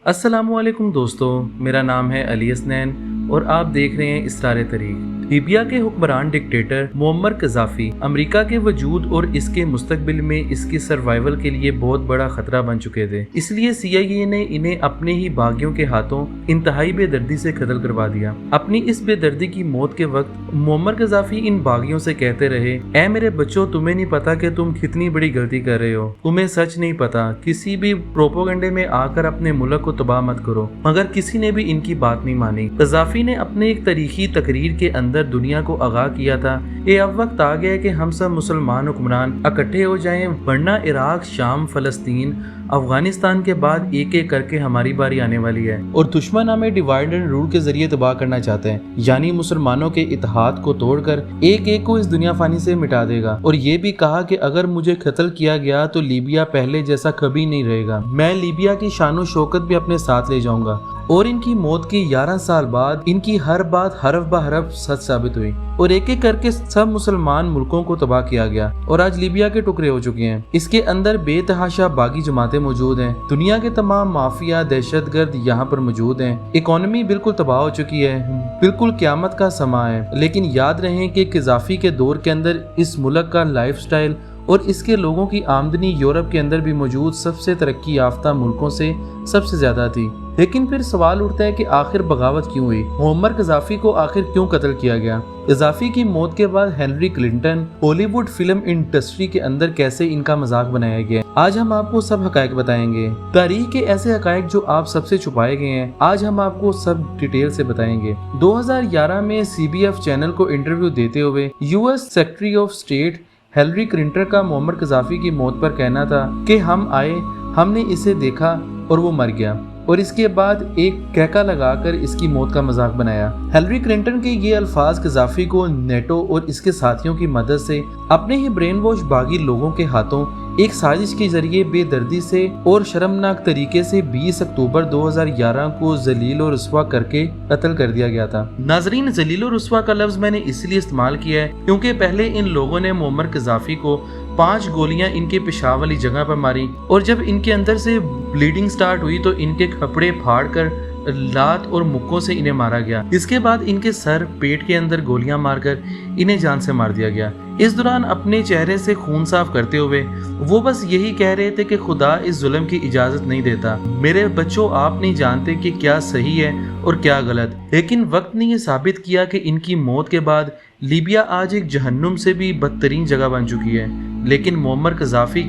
अस्सलामुअलैकुम दोस्तों, मेरा नाम है अली हसनैन और आप देख रहे हैं इसरार तरीक। लीबिया के हुक्मरान डिक्टेटर मुअम्मर कज़ाफ़ी अमेरिका के वजूद और इसके मुस्तकबिल में इसकी सर्वाइवल के लिए बहुत बड़ा खतरा बन चुके थे। इसलिए CIA ने इन्हें अपने ही बागियों के हाथों इंतहाई बेदर्दी से कत्ल करवा दिया। अपनी इस बेदर्दी की मौत के वक्त मुअम्मर कज़ाफ़ी इन बागियों से कहते रहे, ऐ मेरे बच्चों, तुम्हें नहीं पता कि तुम कितनी बड़ी गलती कर रहे हो, तुम्हें सच नहीं पता, किसी भी प्रोपोगंडे में आकर अपने मुल्क को तबाह मत करो। मगर किसी ने भी इनकी बात नहीं मानी। कज़ाफ़ी ने अपने एक तारीखी तकरीर के अंदर दुनिया को आगाह किया था कि अब वक्त आ गया है कि हम सब मुसलमान हुक्मरान इकट्ठे हो जाएं, वरना इराक, शाम, फलस्तीन, अफगानिस्तान के बाद एक एक करके हमारी बारी आने वाली है और दुश्मन हमें डिवाइड एंड रूल के जरिए तबाह करना चाहते हैं, यानी मुसलमानों के इत्तेहाद को तोड़कर एक एक को इस दुनिया फानी से मिटा देगा। और ये भी कहा कि अगर मुझे कत्ल किया गया तो लीबिया पहले जैसा कभी नहीं रहेगा, मैं लीबिया की शान और शौकत भी अपने साथ ले जाऊंगा। और इनकी मौत के 11 साल बाद इनकी हर बात हरफ ब हरफ सच साबित हुई और एक एक करके सब मुसलमान मुल्कों को तबाह किया गया और आज लीबिया के टुकड़े हो चुके हैं। इसके अंदर बेतहाशा बागी जमातें मौजूद हैं, दुनिया के तमाम माफिया, दहशतगर्द यहाँ पर मौजूद हैं। इकोनॉमी बिल्कुल तबाह हो चुकी है, बिल्कुल क़यामत का समा है। लेकिन याद रहे कि कज़ाफ़ी के दौर के अंदर इस मुल्क का लाइफस्टाइल और इसके लोगों की आमदनी यूरोप के अंदर भी मौजूद सबसे तरक्की याफ्ता मुल्कों से सबसे ज्यादा थी। लेकिन फिर सवाल उठता है कि आखिर बगावत क्यों हुई, मुअम्मर कज़ाफ़ी को आखिर क्यों कत्ल किया गया। कज़ाफ़ी की मौत के बाद Henry Clinton, Hollywood film industry के अंदर कैसे इनका मजाक बनाया गया, आज हम आपको सब हकायक बताएंगे। तारीख के ऐसे हकायक जो आप सबसे छुपाए गए हैं, आज हम आपको सब डिटेल से बताएंगे। 2011 में CBS चैनल को इंटरव्यू देते हुए US secretary of state Henry Clinton का मुअम्मर कज़ाफ़ी की मौत पर कहना था कि हम आए, हमने इसे देखा और वो मर गया, और इसके बाद एक कहका लगाकर इसकी मौत का मजाक बनाया। हेनरी क्लिंटन के ये अल्फाज कज़ाफ़ी को नेटो और इसके साथियों की मदद से अपने ही ब्रेन वॉश बागी लोगों के हाथों एक साजिश के जरिए बेदर्दी से और शर्मनाक तरीके से 20 अक्टूबर 2011 को जलील और रुस्वा करके कत्ल कर दिया गया था। नाजरीन, जलील और रुस्वा का लफ्ज मैंने इसलिए इस्तेमाल किया है क्योंकि पहले इन लोगों ने मुअम्मर कज़ाफ़ी को 5 गोलियां इनके पेशाब वाली जगह पर मारी और जब इनके अंदर से ब्लीडिंग स्टार्ट हुई तो इनके कपड़े फाड़कर लात और मुक्कों से इन्हें मारा गया। इसके बाद इनके सर, पेट के अंदर गोलियां मारकर इन्हें जान से मार दिया गया। इस दौरान अपने चेहरे से खून साफ करते हुए वो बस यही कह रहे थे कि खुदा इस जुल्म की इजाजत नहीं देता। मेरे बच्चों, आप नहीं जानते कि क्या सही है और क्या गलत। लेकिन वक्त ने ये साबित किया कि इनकी मौत के बाद लीबिया आज एक जहन्नुम से भी बदतरीन जगह बन चुकी है। लेकिन मुअम्मर कज़ाफ़ी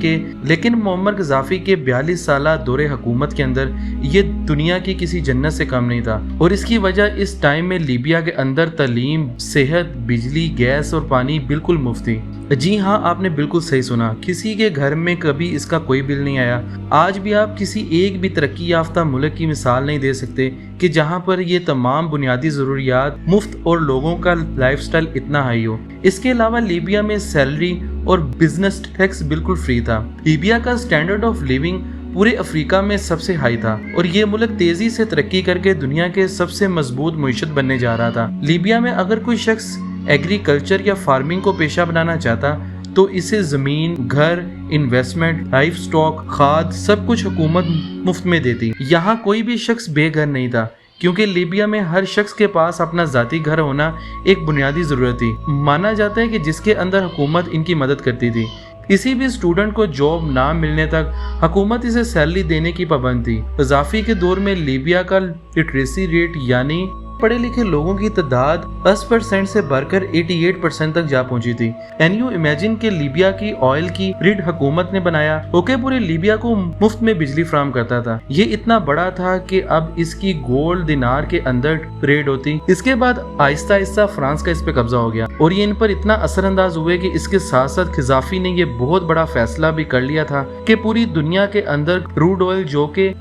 के 42 साला दौरे हुकूमत के अंदर ये दुनिया की किसी जन्नत से कम नहीं था और इसकी वजह इस टाइम में लीबिया के अंदर तालीम, सेहत, बिजली, गैस और पानी बिल्कुल मुफ्त थी। जी हाँ, आपने बिल्कुल सही सुना, किसी के घर में कभी इसका कोई बिल नहीं आया। आज भी आप किसी एक भी तरक्की याफ्ता मुल्क की मिसाल नहीं दे सकते कि जहाँ पर ये तमाम बुनियादी ज़रूरियात मुफ्त और लोगों का लाइफस्टाइल इतना हाई हो। इसके अलावा लीबिया में सैलरी और बिजनेस टैक्स बिल्कुल फ्री था। लीबिया का स्टैंडर्ड ऑफ लिविंग पूरे अफ्रीका में सबसे हाई था और ये मुल्क तेजी से तरक्की करके दुनिया के सबसे मजबूत मुईशत बनने जा रहा था। लीबिया में अगर कोई शख्स एग्रीकल्चर या फार्मिंग को पेशा बनाना चाहता तो इसे जमीन, घर, इन्वेस्टमेंट, लाइफ स्टॉक, खाद सब कुछ हुकूमत मुफ्त में देती। यहाँ कोई भी शख्स बेघर नहीं था क्योंकि लीबिया में हर शख्स के पास अपना ज़ाती घर होना एक बुनियादी ज़रूरत थी। माना जाता है कि जिसके अंदर हुकूमत इनकी मदद करती थी। किसी भी स्टूडेंट को जॉब ना मिलने तक हुकूमत इसे सैलरी देने की पाबंद थी। कज़ाफ़ी के दौर में लीबिया का लिटरेसी रेट यानी पढ़े लिखे लोगों की तादाद 10% से बढ़कर 88% तक जा पहुंची थी। कैन यू इमेजिन कि लीबिया की ऑयल की ग्रिड हुकूमत ने बनाया, ओके पूरे लीबिया को मुफ्त में बिजली फराहम करता था। ये इतना बड़ा था कि अब इसकी गोल्ड दिनार के अंदर ट्रेड होती। इसके बाद आहिस्ता आहिस्ता फ्रांस का इस पे कब्जा हो गया और ये इन पर इतना असरअंदाज हुए कि इसके साथ साथ कज़ाफ़ी ने ये बहुत बड़ा फैसला भी कर लिया था कि पूरी दुनिया के अंदर क्रूड ऑयल जो के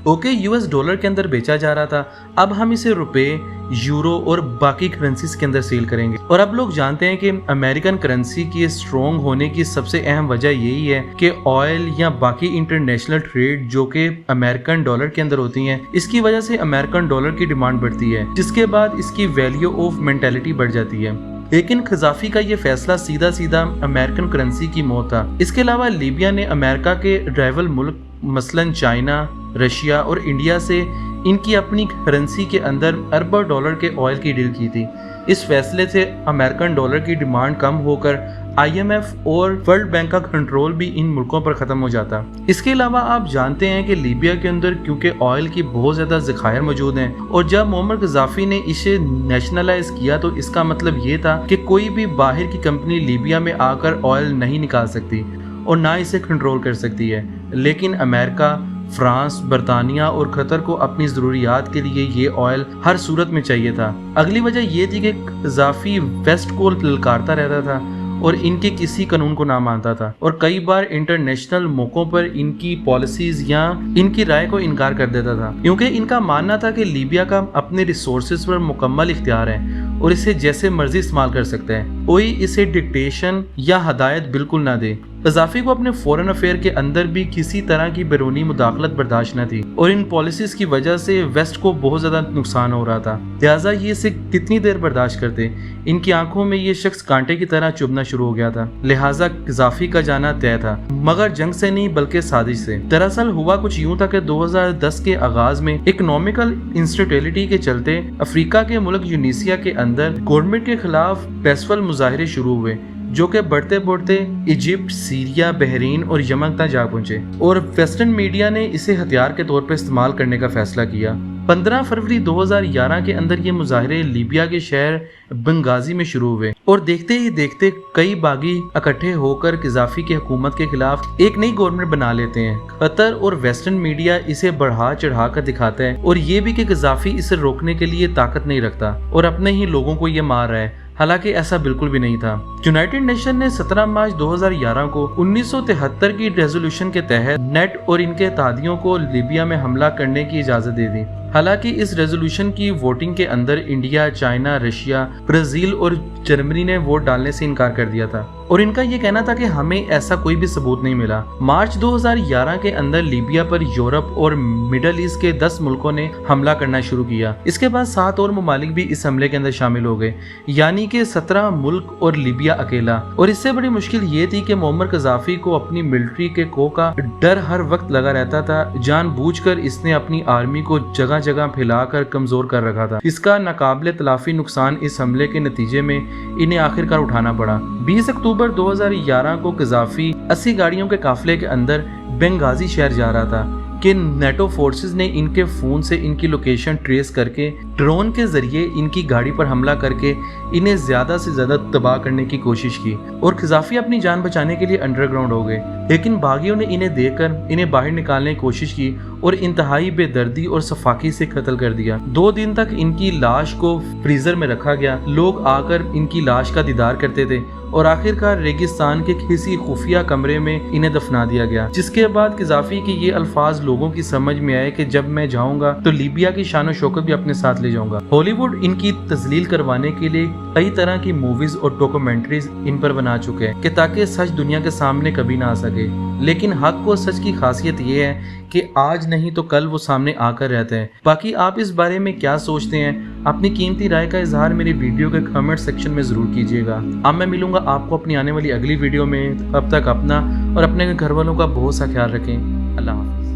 US डॉलर के अंदर बेचा जा रहा था, अब हम इसे रुपए, यूरो और बाकी करेंसीज के अंदर सेल करेंगे। और अब लोग जानते हैं कि अमेरिकन करेंसी की स्ट्रॉन्ग होने की सबसे अहम वजह यही है कि ऑयल या बाकी इंटरनेशनल ट्रेड जो कि अमेरिकन डॉलर के अंदर होती हैं, इसकी वजह से अमेरिकन डॉलर की डिमांड बढ़ती है, जिसके बाद इसकी वैल्यू ऑफ मेंटालिटी बढ़ जाती है। लेकिन कज़ाफ़ी का ये फैसला सीधा सीधा अमेरिकन करेंसी की मौत था। इसके अलावा लीबिया ने अमेरिका के राइवल मुल्क मसलन चाइना, रशिया और इंडिया से ان کی اپنی کرنسی کے اندر اربوں ڈالر کے آئل کی ڈیل کی تھی۔ اس فیصلے سے امریکن ڈالر کی ڈیمانڈ کم ہو کر IMF اور ورلڈ بینک کا کنٹرول بھی ان ملکوں پر ختم ہو جاتا۔ اس کے علاوہ آپ جانتے ہیں کہ لیبیا کے اندر کیونکہ آئل کی بہت زیادہ ذخائر موجود ہیں، اور جب معمر قذافی نے اسے نیشنلائز کیا تو اس کا مطلب یہ تھا کہ کوئی بھی باہر کی کمپنی لیبیا میں آ کر آئل نہیں نکال سکتی اور نہ اسے کنٹرول کر سکتی ہے۔ لیکن امریکہ، فرانس، برطانیہ اور قطر کو اپنی ضروریات کے لیے یہ آئل ہر صورت میں چاہیے تھا۔ اگلی وجہ یہ تھی کہ قذافی ویسٹ کو للکارتا رہتا تھا اور ان کے کسی قانون کو نہ مانتا تھا، اور کئی بار انٹرنیشنل موقعوں پر ان کی پالیسیز یا ان کی رائے کو انکار کر دیتا تھا، کیونکہ ان کا ماننا تھا کہ لیبیا کا اپنے ریسورسز پر مکمل اختیار ہے اور اسے جیسے مرضی استعمال کر سکتا ہے، کوئی اسے ڈکٹیشن یا ہدایت بالکل نہ دے۔ قذافی کو اپنے فورن افیئر کے اندر بھی کسی طرح کی بیرونی مداخلت برداشت نہ تھی، اور ان پالیسیز کی وجہ سے ویسٹ کو بہت زیادہ نقصان ہو رہا تھا، لہٰذا یہ اسے کتنی دیر برداشت کرتے۔ ان کی آنکھوں میں یہ شخص کانٹے کی طرح چبھنا شروع ہو گیا تھا، لہٰذا قذافی کا جانا طے تھا، مگر جنگ سے نہیں بلکہ سازش سے۔ دراصل ہوا کچھ یوں تھا کہ 2010 کے آغاز میں اکنامیکل انسٹیبلٹی کے چلتے افریقہ کے ملک یونیسیا کے اندر گورنمنٹ کے خلاف پیسفل مظاہرے شروع ہوئے، جو کہ بڑھتے بڑھتے ایجپٹ، سیریا، بحرین اور یمن تک جا پہنچے، اور ویسٹرن میڈیا نے اسے ہتھیار کے طور پر استعمال کرنے کا فیصلہ کیا۔ 15 فروری 2011 کے اندر یہ مظاہرے لیبیا کے شہر بنغازی میں شروع ہوئے، اور دیکھتے ہی دیکھتے کئی باغی اکٹھے ہو کر قذافی کی حکومت کے خلاف ایک نئی گورنمنٹ بنا لیتے ہیں۔ قطر اور ویسٹرن میڈیا اسے بڑھا چڑھا کر دکھاتا ہے، اور یہ بھی کہ قذافی اسے روکنے کے لیے طاقت نہیں رکھتا اور اپنے ہی لوگوں کو یہ مار رہا ہے، حالانکہ ایسا بالکل بھی نہیں تھا۔ یونائٹڈ نیشن نے 17 مارچ 2011 کو 1973 کی ریزولوشن کے تحت نیٹ اور ان کے اتحادیوں کو لیبیا میں حملہ کرنے کی اجازت دے دی۔ حالانکہ اس ریزولوشن کی ووٹنگ کے اندر انڈیا، چائنا، رشیا، برازیل اور جرمنی نے ووٹ ڈالنے سے انکار کر دیا تھا، اور ان کا یہ کہنا تھا کہ ہمیں ایسا کوئی بھی ثبوت نہیں ملا۔ مارچ 2011 کے اندر لیبیا پر یورپ اور مڈل ایسٹ کے 10 ملکوں نے حملہ کرنا شروع کیا۔ اس کے بعد 7 اور ممالک بھی اس حملے کے اندر شامل ہو گئے، یعنی کہ 17 ملک اور لیبیا اکیلا۔ اور اس سے بڑی مشکل یہ تھی کہ معمر قذافی کو اپنی ملٹری کے کو کا ڈر ہر وقت لگا رہتا تھا، جان بوجھ کر اس نے اپنی آرمی کو جگہ جگہ پھیلا کر کمزور کر رکھا تھا۔ اس کا ناقابل تلافی نقصان اس حملے کے نتیجے میں انہیں آخرکار اٹھانا پڑا۔ 20 اکتوبر 2011 کو قذافی 80 گاڑیوں کے قافلے کے اندر بنغازی شہر جا رہا تھا کہ نیٹو فورسز نے ان کے فون سے ان کی لوکیشن ٹریس کر کے ڈرون کے ذریعے ان کی گاڑی پر حملہ کر کے انہیں زیادہ سے زیادہ تباہ کرنے کی کوشش کی، اور قذافی اپنی جان بچانے کے لیے انڈر گراؤنڈ ہو گئے، لیکن باغیوں نے انہیں دیکھ کر انہیں باہر نکالنے کی کوشش کی اور انتہائی بے دردی اور سفاکی سے قتل کر دیا۔ 2 دن تک ان کی لاش کو فریزر میں رکھا گیا، لوگ آ کر ان کی لاش کا دیدار کرتے تھے، اور آخرکار ریگستان کے کسی خفیہ کمرے میں انہیں دفنا دیا گیا، جس کے بعد قذافی کے یہ الفاظ لوگوں کی سمجھ میں آئے کہ جب میں جاؤں گا تو لیبیا کی شان و شوکت بھی اپنے ساتھ لے جاؤں گا۔ ہالی ووڈ ان کی تذلیل کروانے کے لیے کئی طرح کی موویز اور ڈاکومنٹریز ان پر بنا چکے ہیں کہ تاکہ سچ دنیا کے سامنے کبھی نہ آ سکے، لیکن حق و سچ کی خاصیت یہ ہے کہ آج نہیں تو کل وہ سامنے آ کر رہتے ہیں۔ باقی آپ اس بارے میں کیا سوچتے ہیں؟ اپنی قیمتی رائے کا اظہار میری ویڈیو کے کمنٹ سیکشن میں ضرور کیجیے گا۔ اب میں ملوں گا آپ کو اپنی آنے والی اگلی ویڈیو میں، اب تک اپنا اور اپنے گھر والوں کا بہت سا خیال رکھیں۔ اللہ حافظ۔